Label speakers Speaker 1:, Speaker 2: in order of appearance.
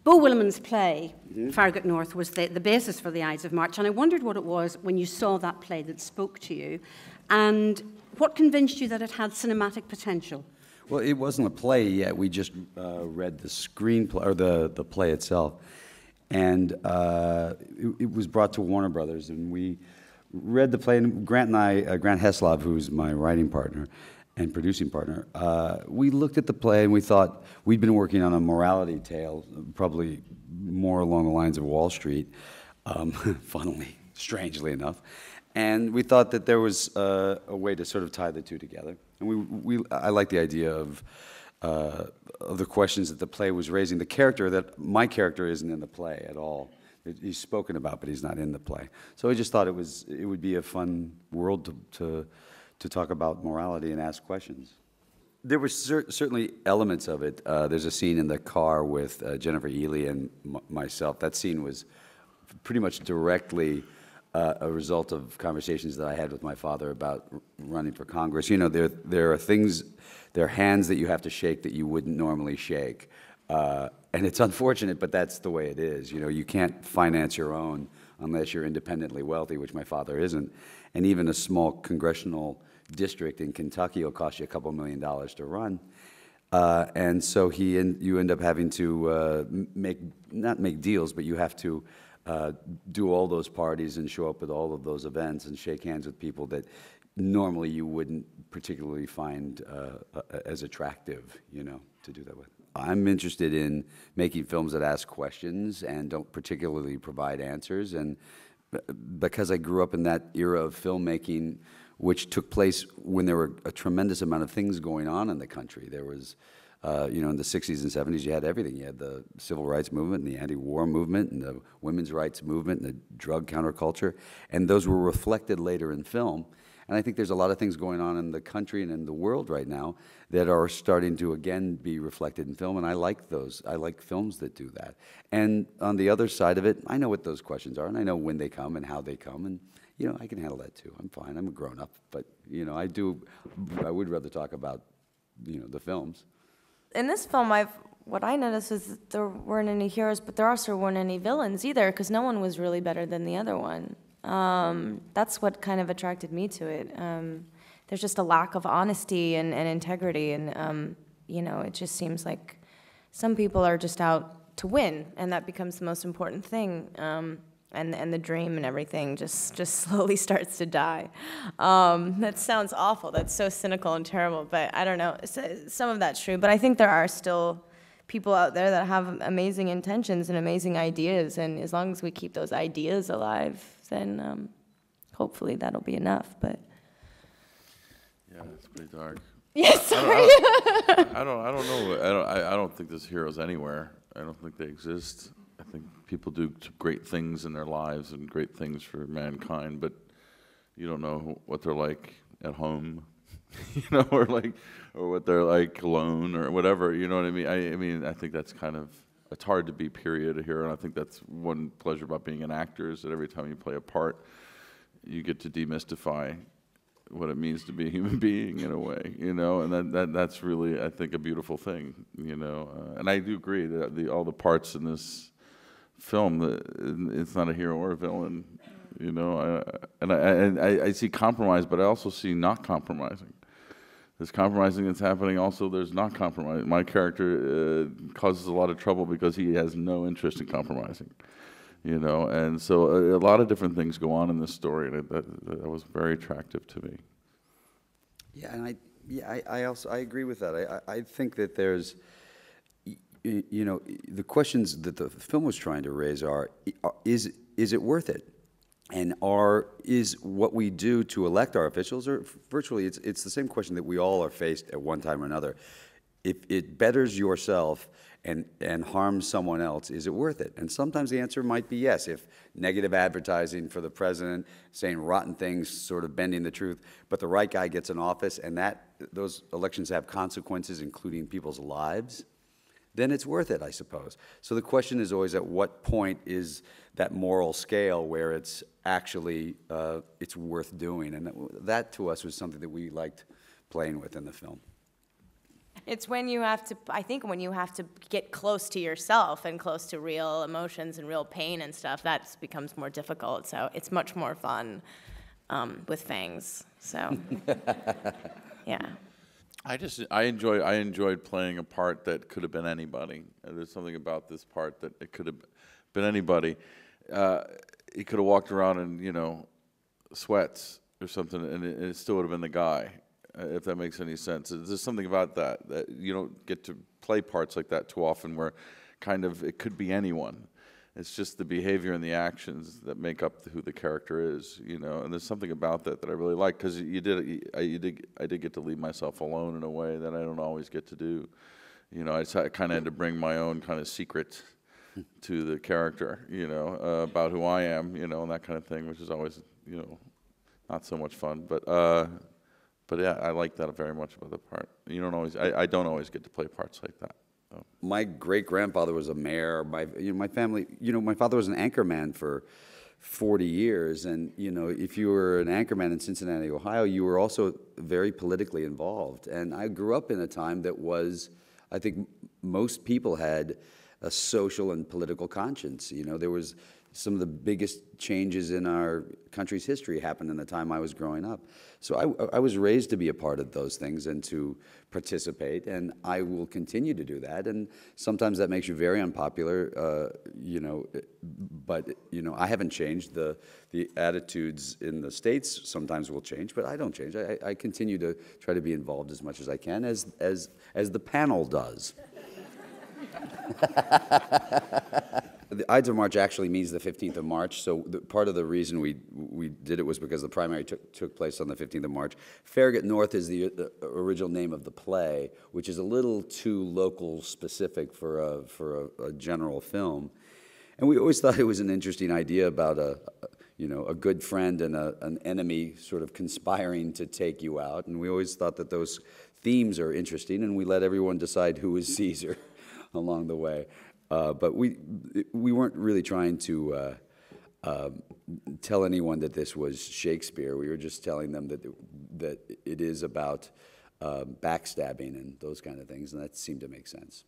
Speaker 1: Beau Williams's play, Farragut North, was the basis for the Ides of March, and I wondered what it was when you saw that play that spoke to you, and what convinced you that it had cinematic potential?
Speaker 2: Well, it wasn't a play yet. We just read the screenplay, or the play itself, and it was brought to Warner Brothers, and we read the play, and Grant and I, Grant Heslov, who's my writing partner and producing partner, we looked at the play and we thought we'd been working on a morality tale, probably more along the lines of Wall Street, funnily, strangely enough, and we thought that there was a way to sort of tie the two together. And I like the idea of the questions that the play was raising. My character isn't in the play at all. He's spoken about, but he's not in the play. So I just thought it would be a fun world to talk about morality and ask questions. There were certainly elements of it. There's a scene in the car with Jennifer Ely and myself. That scene was pretty much directly a result of conversations that I had with my father about running for Congress. You know, there are things, there are hands that you have to shake that you wouldn't normally shake. And it's unfortunate, but that's the way it is. You know, you can't finance your own unless you're independently wealthy, which my father isn't. And even a small congressional district in Kentucky will cost you a couple $1 million to run. And so you end up having to not make deals, but you have to do all those parties and show up at all of those events and shake hands with people that normally you wouldn't particularly find as attractive, you know, to do that with. I'm interested in making films that ask questions and don't particularly provide answers, and because I grew up in that era of filmmaking, which took place when there were a tremendous amount of things going on in the country. There was, you know, in the 60s and 70s, you had everything. You had the civil rights movement, and the anti-war movement, and the women's rights movement, and the drug counterculture, and those were reflected later in film. And I think there's a lot of things going on in the country and in the world right now that are starting to, again, be reflected in film, and I like those. I like films that do that. And on the other side of it, I know what those questions are, and I know when they come and how they come, and you know, I can handle that too. I'm fine. I'm a grown-up, but you know, I would rather talk about, you know, the films.
Speaker 3: In this film, what I noticed was that there weren't any heroes, but there also weren't any villains either, because no one was really better than the other one. That's what kind of attracted me to it. There's just a lack of honesty and integrity, and you know, it just seems like some people are just out to win, and that becomes the most important thing. And the dream and everything just slowly starts to die. That sounds awful. That's so cynical and terrible, but I don't know. Some of that's true, but I think there are still people out there that have amazing intentions and amazing ideas, and as long as we keep those ideas alive, then hopefully that'll be enough. But
Speaker 4: yeah, it's pretty dark.
Speaker 3: Yes, sorry.
Speaker 4: I don't know. I don't think there's heroes anywhere. I don't think they exist. I think people do great things in their lives and great things for mankind, but you don't know what they're like at home, you know, or what they're like alone or whatever. You know what I mean? I mean, I think that's kind of, it's hard to be period here, and I think that's one pleasure about being an actor is that every time you play a part, you get to demystify what it means to be a human being in a way, you know, and that's really, I think, a beautiful thing, you know. And I do agree that all the parts in this film, it's not a hero or a villain, you know. I see compromise, but I also see not compromising. There's compromising that's happening. Also, there's not compromising. My character causes a lot of trouble because he has no interest in compromising, you know. And so a lot of different things go on in this story, and that was very attractive to me.
Speaker 2: Yeah, and I agree with that. I think that there's, you know, the questions that the film was trying to raise are, is it worth it? And is what we do to elect our officials, or virtually it's the same question that we all are faced at one time or another. If it betters yourself and harms someone else, is it worth it? And sometimes the answer might be yes. If negative advertising for the president, saying rotten things, sort of bending the truth, but the right guy gets in office and those elections have consequences, including people's lives, then it's worth it, I suppose. So the question is always, at what point is that moral scale where it's actually it's worth doing? And that to us was something that we liked playing with in the film.
Speaker 3: It's when you have to, I think when you have to get close to yourself and close to real emotions and real pain and stuff, that becomes more difficult. So it's much more fun with fangs. So, yeah.
Speaker 4: I enjoyed playing a part that could have been anybody. There's something about this part that it could have been anybody. He could have walked around in, you know, sweats or something, and it still would have been the guy, if that makes any sense. There's something about that you don't get to play parts like that too often, where kind of it could be anyone. It's just the behavior and the actions that make up who the character is, you know. And there's something about that I really like, because I did get to leave myself alone in a way that I don't always get to do. You know, I kind of had to bring my own kind of secret to the character, you know, about who I am, you know, and that kind of thing, which is always, you know, not so much fun. But yeah, I like that very much about the part. You don't always, I don't always get to play parts like that. So.
Speaker 2: My great-grandfather was a mayor. My family, you know, my father was an anchorman for 40 years. And, you know, if you were an anchorman in Cincinnati, Ohio, you were also very politically involved. And I grew up in a time that was, I think most people had a social and political conscience. You know, there was some of the biggest changes in our country's history happened in the time I was growing up. So I was raised to be a part of those things and to participate, and I will continue to do that. And sometimes that makes you very unpopular, you know, but, you know, I haven't changed. The attitudes in the States sometimes will change, but I don't change. I continue to try to be involved as much as I can, as the panel does. The Ides of March actually means the 15th of March, so part of the reason we did it was because the primary took place on the 15th of March. Farragut North is the original name of the play, which is a little too local specific for a general film. And we always thought it was an interesting idea about you know, a good friend and an enemy sort of conspiring to take you out. And we always thought that those themes are interesting, and we let everyone decide who is Caesar along the way. But we weren't really trying to tell anyone that this was Shakespeare. We were just telling them that it is about backstabbing and those kind of things, and that seemed to make sense.